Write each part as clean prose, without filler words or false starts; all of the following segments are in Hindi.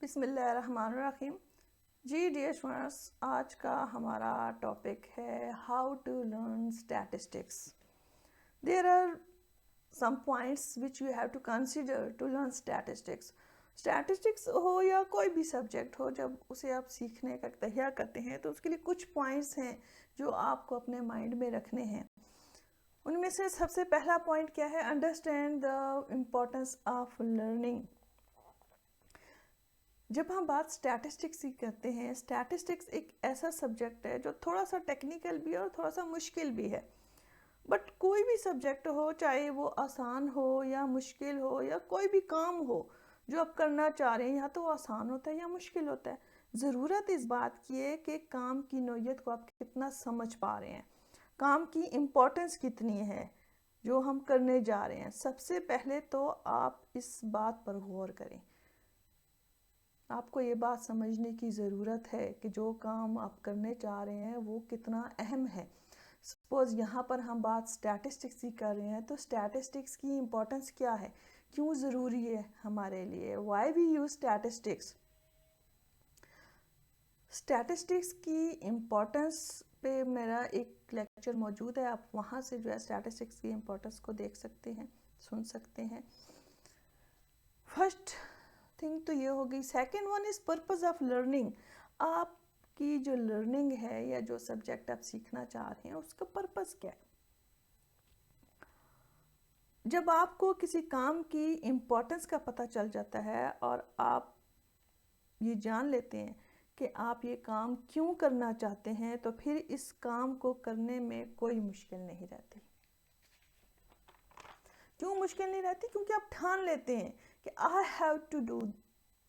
बिस्मिल्लाहिर्रहमानिर्रहीम। जी डियर स्टूडेंट्स, आज का हमारा टॉपिक है how to learn statistics. There are some points which you have to consider to learn statistics. Statistics हो या कोई भी सब्जेक्ट हो, जब उसे आप सीखने का तैयार करते हैं तो उसके लिए कुछ पॉइंट्स हैं जो आपको अपने माइंड में रखने हैं। उनमें से सबसे पहला पॉइंट क्या है? Understand the importance of learning. जब हम बात स्टैटिस्टिक्स की करते हैं, स्टैटिस्टिक्स एक ऐसा सब्जेक्ट है जो थोड़ा सा टेक्निकल भी है और थोड़ा सा मुश्किल भी है। बट कोई भी सब्जेक्ट हो, चाहे वो आसान हो या मुश्किल हो, या कोई भी काम हो जो आप करना चाह रहे हैं, या तो वो आसान होता है या मुश्किल होता है। ज़रूरत इस बात की है कि काम की नौयत को आप कितना समझ पा रहे हैं, काम की इम्पोर्टेंस कितनी है जो हम करने जा रहे हैं। सबसे पहले तो आप इस बात पर गौर करें। आपको ये बात समझने की ज़रूरत है कि जो काम आप करने चाह रहे हैं वो कितना अहम है। सपोज़ यहाँ पर हम बात स्टैटिस्टिक्स की कर रहे हैं, तो स्टैटिस्टिक्स की इम्पोर्टेंस क्या है, क्यों ज़रूरी है हमारे लिए, why we use statistics. Statistics की इम्पोर्टेंस पे मेरा एक लेक्चर मौजूद है, आप वहाँ से जो है स्टैटिस्टिक्स की इम्पोर्टेंस को देख सकते हैं, सुन सकते हैं। फर्स्ट थिंग तो ये हो गई। Second one is purpose of learning. आपकी जो लर्निंग है या जो सब्जेक्ट आप सीखना चाह रहे हैं उसका पर्पज़ क्या है। जब आपको किसी काम की इम्पोर्टेंस का पता चल जाता है और आप ये जान लेते हैं कि आप ये काम क्यों करना चाहते हैं, तो फिर इस काम को करने में कोई मुश्किल नहीं रहती। क्यों मुश्किल नहीं रहती? क्योंकि आप ठान लेते हैं कि I have to do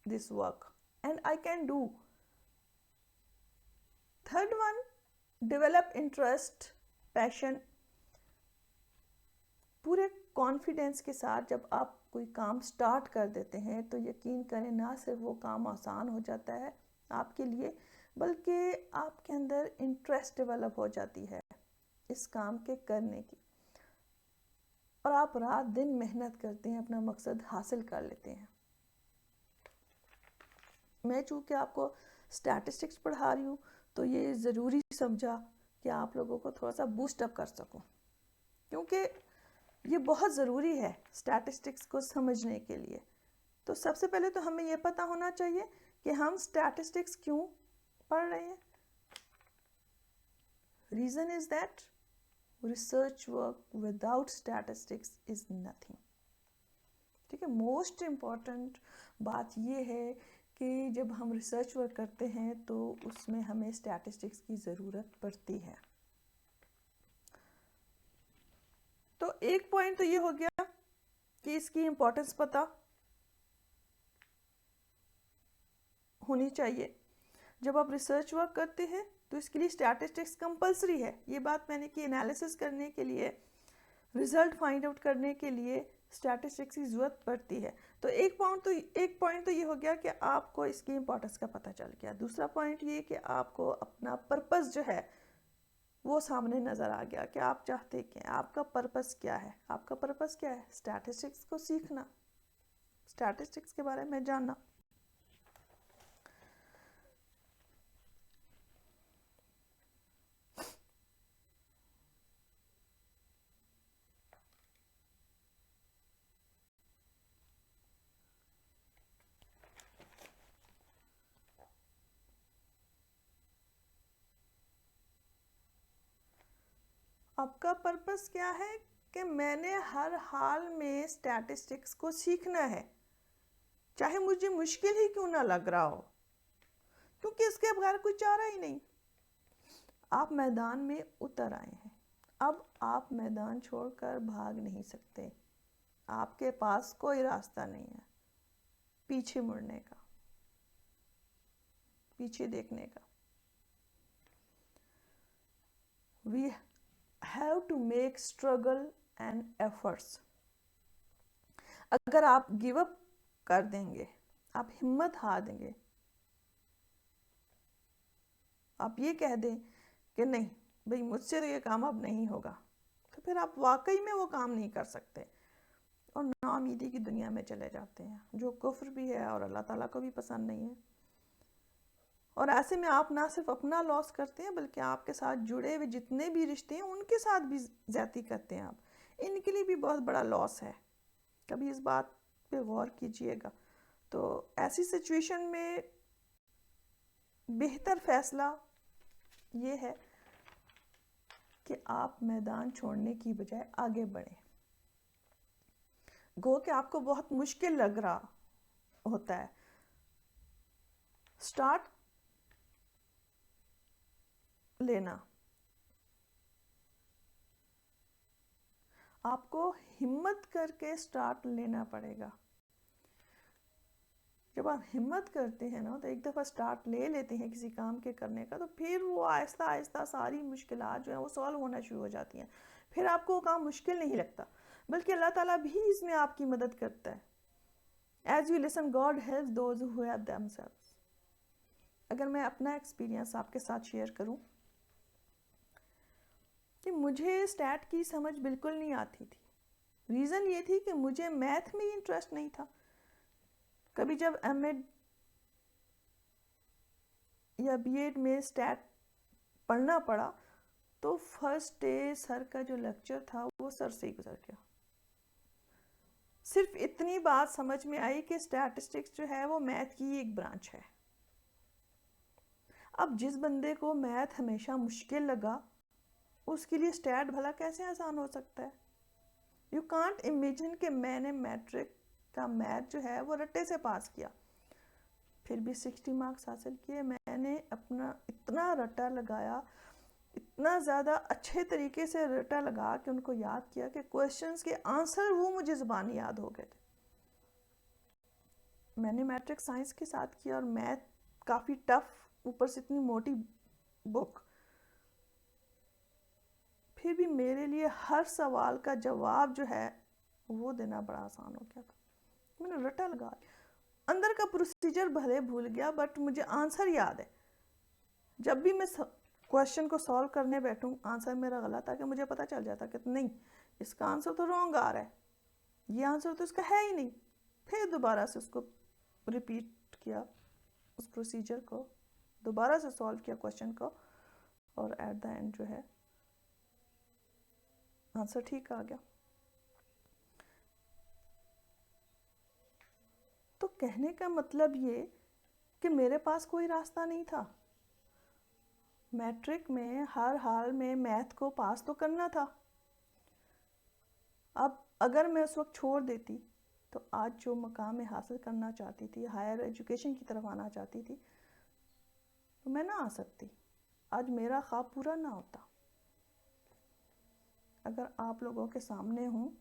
this work and I can do. Third one, develop interest, passion. पूरे कॉन्फिडेंस के साथ जब आप कोई काम स्टार्ट कर देते हैं तो यकीन करें, ना सिर्फ वो काम आसान हो जाता है आपके लिए, बल्कि आपके अंदर इंटरेस्ट डेवलप हो जाती है इस काम के करने की, और आप रात दिन मेहनत करते हैं, अपना मकसद हासिल कर लेते हैं। मैं चूँकि आपको स्टैटिस्टिक्स पढ़ा रही हूँ तो ये ज़रूरी समझा कि आप लोगों को थोड़ा सा बूस्ट अप कर सकूँ, क्योंकि ये बहुत ज़रूरी है स्टैटिस्टिक्स को समझने के लिए। तो सबसे पहले तो हमें ये पता होना चाहिए कि हम स्टैटिस्टिक्स क्यों पढ़ रहे हैं। Reason is that research work without statistics is nothing. ठीक है, मोस्ट इम्पॉर्टेंट बात ये है कि जब हम रिसर्च वर्क करते हैं तो उसमें हमें स्टैटिस्टिक्स की ज़रूरत पड़ती है। तो एक पॉइंट तो ये हो गया कि इसकी इम्पोर्टेंस पता होनी चाहिए। जब आप रिसर्च वर्क करते हैं तो इसके लिए स्टैटिस्टिक्स कंपलसरी है। ये बात मैंने की, एनालिसिस करने के लिए, रिजल्ट फाइंड आउट करने के लिए स्टैटिस्टिक्स की ज़रूरत पड़ती है। तो एक पॉइंट तो ये हो गया कि आपको इसकी इम्पोर्टेंस का पता चल गया। दूसरा पॉइंट ये कि आपको अपना पर्पस जो है वो सामने नज़र आ गया कि आप चाहते क्या हैं, आपका पर्पस क्या है। आपका पर्पस क्या है? स्टैटिस्टिक्स को सीखना, स्टैटिस्टिक्स के बारे में जानना। आपका पर्पस क्या है कि मैंने हर हाल में स्टैटिस्टिक्स को सीखना है, चाहे मुझे मुश्किल ही क्यों ना लग रहा हो, क्योंकि इसके बगैर कोई चारा ही नहीं। आप मैदान में उतर आए हैं, अब आप मैदान छोड़कर भाग नहीं सकते। आपके पास कोई रास्ता नहीं है पीछे मुड़ने का, पीछे देखने का। We have to make struggle and efforts. अगर आप गिव अप कर देंगे, आप हिम्मत हार देंगे, आप ये कह दें कि नहीं भाई मुझसे तो ये काम अब नहीं होगा, तो फिर आप वाकई में वो काम नहीं कर सकते। और नाउमीदी की दुनिया में चले जाते हैं, जो कुफ्र भी है और अल्लाह ताला को भी पसंद नहीं है। और ऐसे में आप ना सिर्फ अपना लॉस करते हैं बल्कि आपके साथ जुड़े हुए जितने भी रिश्ते हैं उनके साथ भी ज़्यादती करते हैं आप, इनके लिए भी बहुत बड़ा लॉस है। कभी इस बात पे गौर कीजिएगा। तो ऐसी सिचुएशन में बेहतर फैसला ये है कि आप मैदान छोड़ने की बजाय आगे बढ़ें। गो कि आपको बहुत मुश्किल लग रहा होता है, स्टार्ट लेना, आपको हिम्मत करके स्टार्ट लेना पड़ेगा। जब आप हिम्मत करते हैं ना, तो एक दफ़ा स्टार्ट ले लेते हैं किसी काम के करने का, तो फिर वो आहिस्ता आहिस्ता सारी मुश्किलात जो है वो सॉल्व होना शुरू हो जाती हैं। फिर आपको वो काम मुश्किल नहीं लगता, बल्कि अल्लाह ताला भी इसमें आपकी मदद करता है। As you listen God helps those who have themselves. अगर मैं अपना एक्सपीरियंस आपके साथ शेयर करूं कि मुझे स्टैट की समझ बिल्कुल नहीं आती थी। रीज़न ये थी कि मुझे मैथ में इंटरेस्ट नहीं था। कभी जब एमएड या बीएड में स्टैट पढ़ना पड़ा तो फर्स्ट डे सर का जो लेक्चर था वो सर से ही गुजर गया। सिर्फ इतनी बात समझ में आई कि स्टैटिस्टिक्स जो है वो मैथ की एक ब्रांच है। अब जिस बंदे को मैथ हमेशा मुश्किल लगा उसके लिए स्टैट भला कैसे आसान हो सकता है। यू कांट इमेजिन कि मैंने मैट्रिक का मैथ जो है वो रट्टे से पास किया, फिर भी 60 मार्क्स हासिल किए। मैंने अपना इतना रट्टा लगाया, इतना ज़्यादा अच्छे तरीके से रट्टा लगा कि उनको याद किया कि क्वेश्चंस के आंसर वो मुझे ज़बानी याद हो गए थे। मैंने मैट्रिक साइंस के साथ किया और मैथ काफ़ी टफ, ऊपर से इतनी मोटी बुक, फिर भी मेरे लिए हर सवाल का जवाब जो है वो देना बड़ा आसान हो गया था। मैंने रट्टा लगा, अंदर का प्रोसीजर भले भूल गया बट मुझे आंसर याद है। जब भी मैं क्वेश्चन को सॉल्व करने बैठूं, आंसर मेरा गलत आ कि मुझे पता चल जाता कि नहीं, इसका आंसर तो रॉन्ग आ रहा है, ये आंसर तो इसका है ही नहीं। फिर दोबारा से उसको रिपीट किया, उस प्रोसीजर को दोबारा से सॉल्व किया क्वेश्चन को, और एट द एंड जो है आंसर ठीक आ गया। तो कहने का मतलब ये कि मेरे पास कोई रास्ता नहीं था। मैट्रिक में हर हाल में मैथ को पास तो करना था। अब अगर मैं उस वक्त छोड़ देती तो आज जो मकाम मैं हासिल करना चाहती थी, हायर एजुकेशन की तरफ आना चाहती थी, तो मैं ना आ सकती, आज मेरा ख्वाब पूरा ना होता। अगर आप लोगों के सामने हूँ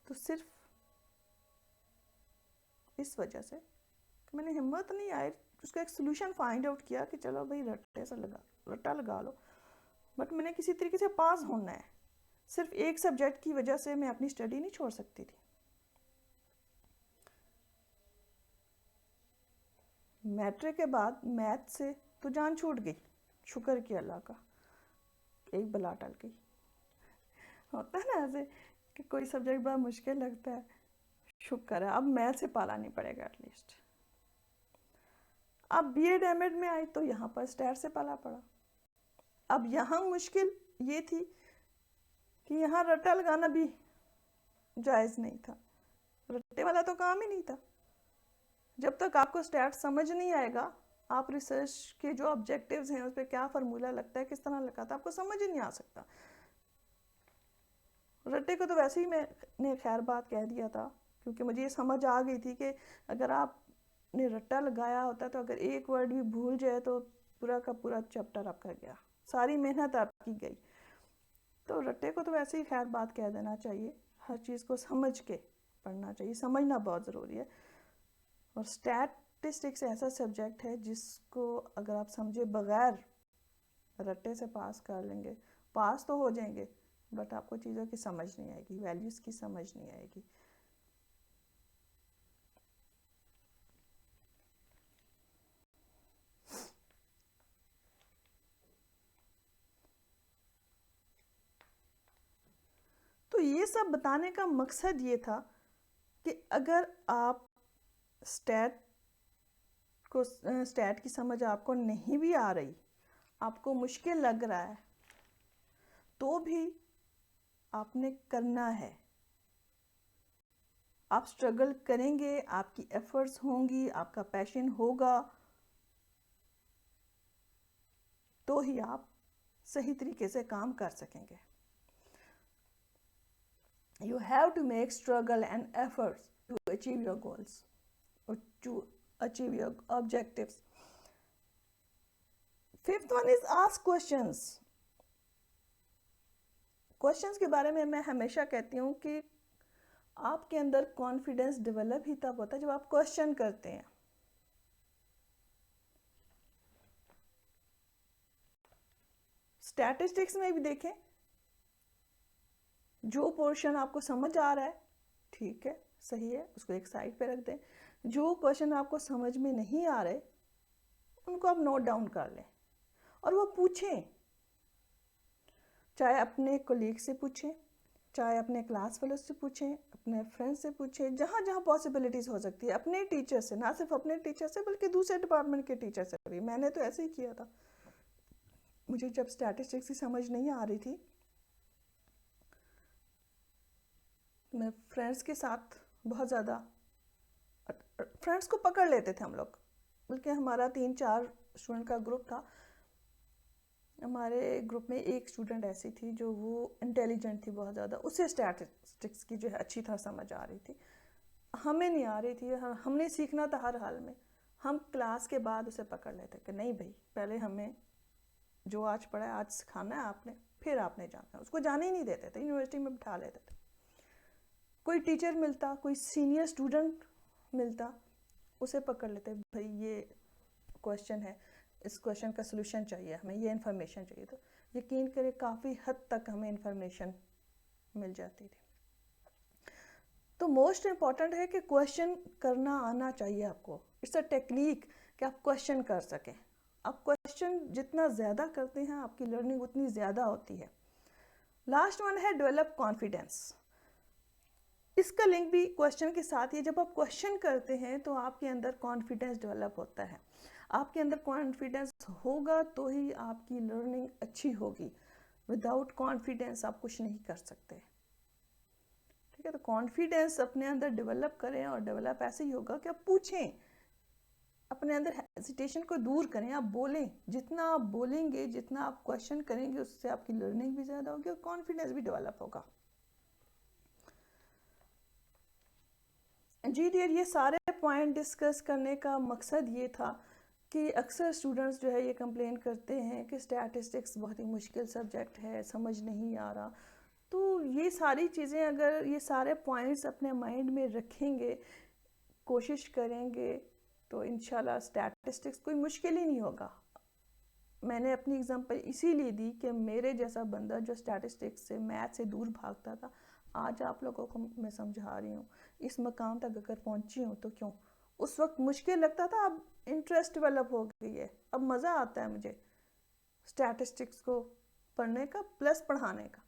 तो सिर्फ इस वजह से कि मैंने हिम्मत नहीं आई, उसका एक सोल्यूशन फाइंड आउट किया कि चलो भाई रट्टा लगा लो, बट मैंने किसी तरीके से पास होना है। सिर्फ एक सब्जेक्ट की वजह से मैं अपनी स्टडी नहीं छोड़ सकती थी। मैट्रिक के बाद मैथ से तो जान छूट गई, शुक्र किया अल्लाह का, एक बला टल गई। होता है ना ऐसे कि कोई सब्जेक्ट बड़ा मुश्किल लगता है, शुक्र है अब मैथ से पाला नहीं पड़ेगा एटलीस्ट। अब बीएड एमएड में आई तो यहाँ पर स्टैट से पाला पड़ा। अब यहाँ मुश्किल ये थी कि यहाँ रट्टा लगाना भी जायज़ नहीं था, रट्टे वाला तो काम ही नहीं था। जब तक आपको स्टैट समझ नहीं आएगा, आप रिसर्च के जो ऑब्जेक्टिव्स हैं उस पर क्या फार्मूला लगता है, किस तरह लगाता है, आपको समझ ही नहीं आ सकता। रट्टे को तो वैसे ही मैंने खैर बात कह दिया था, क्योंकि मुझे ये समझ आ गई थी कि अगर आपने रट्टा लगाया होता तो अगर एक वर्ड भी भूल जाए तो पूरा का पूरा चैप्टर आपका गया, सारी मेहनत आपकी गई। तो रट्टे को तो वैसे ही खैर बात कह देना चाहिए, हर चीज़ को समझ के पढ़ना चाहिए, समझना बहुत ज़रूरी है। और स्टैटिस्टिक्स ऐसा सब्जेक्ट है जिसको अगर आप समझे बगैर रट्टे से पास कर लेंगे, पास तो हो जाएंगे बट आपको चीज़ों की समझ नहीं आएगी, वैल्यूज़ की समझ नहीं आएगी। तो ये सब बताने का मकसद ये था कि अगर आप स्टैट स्टैट की समझ आपको नहीं भी आ रही, आपको मुश्किल लग रहा है, तो भी आपने करना है। आप स्ट्रगल करेंगे, आपकी एफर्ट्स होंगी, आपका पैशन होगा, तो ही आप सही तरीके से काम कर सकेंगे। You have to make struggle and efforts to achieve your goals or to achieve your objectives. Fifth one is ask questions. Questions के बारे में मैं हमेशा कहती हूँ कि आपके अंदर कॉन्फिडेंस डेवलप ही तब होता है जब आप क्वेश्चन करते हैं। स्टैटिस्टिक्स में भी देखें, जो पोर्शन आपको समझ आ रहा है ठीक है, सही है, उसको एक साइड पे रख दें। जो क्वेश्चन आपको समझ में नहीं आ रहे उनको आप नोट डाउन कर लें और वो पूछें, चाहे अपने कोलीग से पूछें, चाहे अपने क्लास फेलो से पूछें, अपने फ्रेंड से पूछें, जहाँ जहाँ पॉसिबिलिटीज़ हो सकती है, अपने टीचर से, ना सिर्फ अपने टीचर से बल्कि दूसरे डिपार्टमेंट के टीचर से भी। मैंने तो ऐसे ही किया था। मुझे जब स्टैटिस्टिक्स की समझ नहीं आ रही थी, मैं फ्रेंड्स के साथ बहुत ज़्यादा, फ्रेंड्स को पकड़ लेते थे हम लोग, बल्कि हमारा 3-4 स्टूडेंट का ग्रुप था। हमारे ग्रुप में एक स्टूडेंट ऐसी थी जो वो इंटेलिजेंट थी बहुत ज़्यादा, उसे स्टैटिस्टिक्स की जो है अच्छी तरह समझ आ रही थी, हमें नहीं आ रही थी। हमने सीखना था हर हाल में। हम क्लास के बाद उसे पकड़ लेते कि नहीं भाई, पहले हमें जो आज पढ़ा है आज सिखाना है आपने, फिर आपने जाना है। उसको जाने ही नहीं देते थे, यूनिवर्सिटी में बिठा लेते थे। कोई टीचर मिलता, कोई सीनियर स्टूडेंट मिलता, उसे पकड़ लेते, भाई ये क्वेश्चन है, इस क्वेश्चन का सलूशन चाहिए हमें, ये इन्फॉर्मेशन चाहिए। तो यकीन करें काफ़ी हद तक हमें इन्फॉर्मेशन मिल जाती थी। तो मोस्ट इम्पॉर्टेंट है कि क्वेश्चन करना आना चाहिए आपको। इट्स अ टेक्निक कि आप क्वेश्चन कर सकें। आप क्वेश्चन जितना ज़्यादा करते हैं आपकी लर्निंग उतनी ज़्यादा होती है। लास्ट वन है डेवलप कॉन्फिडेंस। इसका लिंक भी क्वेश्चन के साथ ही, जब आप क्वेश्चन करते हैं तो आपके अंदर कॉन्फिडेंस डेवलप होता है। आपके अंदर कॉन्फिडेंस होगा तो ही आपकी लर्निंग अच्छी होगी। विदाउट कॉन्फिडेंस आप कुछ नहीं कर सकते, ठीक है। तो कॉन्फिडेंस अपने अंदर डेवलप करें, और डेवलप ऐसे ही होगा कि आप पूछें, अपने अंदर हेजिटेशन को दूर करें, आप बोलें। जितना आप बोलेंगे, जितना आप क्वेश्चन करेंगे, उससे आपकी लर्निंग भी ज़्यादा होगी और कॉन्फिडेंस भी डेवलप होगा। जी डियर, ये सारे पॉइंट डिस्कस करने का मकसद ये था कि अक्सर स्टूडेंट्स जो है ये कंप्लेन करते हैं कि स्टैटिस्टिक्स बहुत ही मुश्किल सब्जेक्ट है, समझ नहीं आ रहा। तो ये सारी चीज़ें, अगर ये सारे पॉइंट्स अपने माइंड में रखेंगे, कोशिश करेंगे, तो इंशाल्लाह स्टैटिस्टिक्स कोई मुश्किल ही नहीं होगा। मैंने अपनी एग्जांपल इसीलिए दी कि मेरे जैसा बंदा जो स्टैटिस्टिक्स से, मैथ से दूर भागता था, आज आप लोगों को मैं समझा रही हूँ, इस मकाम तक अगर पहुँची हूँ तो क्यों। उस वक्त मुश्किल लगता था, अब इंटरेस्ट डेवलप हो गई है, अब मज़ा आता है मुझे स्टैटिस्टिक्स को पढ़ने का, प्लस पढ़ाने का।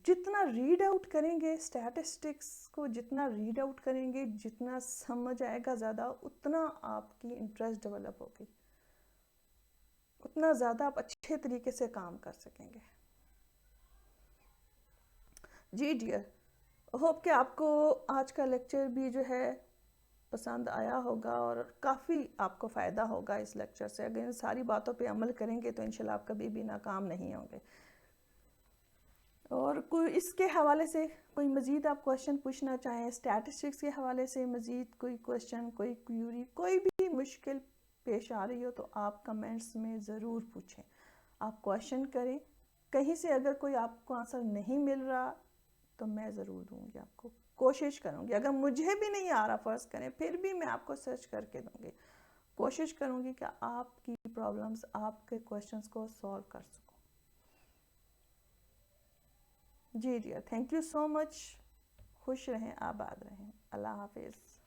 जितना रीड आउट करेंगे स्टैटिस्टिक्स को, जितना रीड आउट करेंगे, जितना समझ आएगा ज़्यादा, उतना आपकी इंटरेस्ट डेवलप होगी, उतना ज़्यादा आप अच्छे तरीके से काम कर सकेंगे। जी डियर, होप कि आपको आज का लेक्चर भी जो है पसंद आया होगा और काफ़ी आपको फ़ायदा होगा इस लेक्चर से। अगर इन सारी बातों पे अमल करेंगे तो इंशाल्लाह आप कभी भी नाकाम नहीं होंगे। और कोई इसके हवाले से कोई मज़ीद आप क्वेश्चन पूछना चाहें, स्टैटिस्टिक्स के हवाले से मज़ीद कोई क्वेश्चन, कोई क्यूरी, कोई भी मुश्किल पेश आ रही हो, तो आप कमेंट्स में ज़रूर पूछें। आप क्वेश्चन करें, कहीं से अगर कोई आपको आंसर नहीं मिल रहा तो मैं ज़रूर दूंगी आपको, कोशिश करूंगी। अगर मुझे भी नहीं आ रहा फ़र्ज़ करें, फिर भी मैं आपको सर्च करके दूंगी, कोशिश करूंगी कि आपकी प्रॉब्लम्स, आपके क्वेश्चंस को सॉल्व कर सकूं। जी dear, thank you so much. खुश रहें, आबाद रहें। अल्लाह हाफिज़।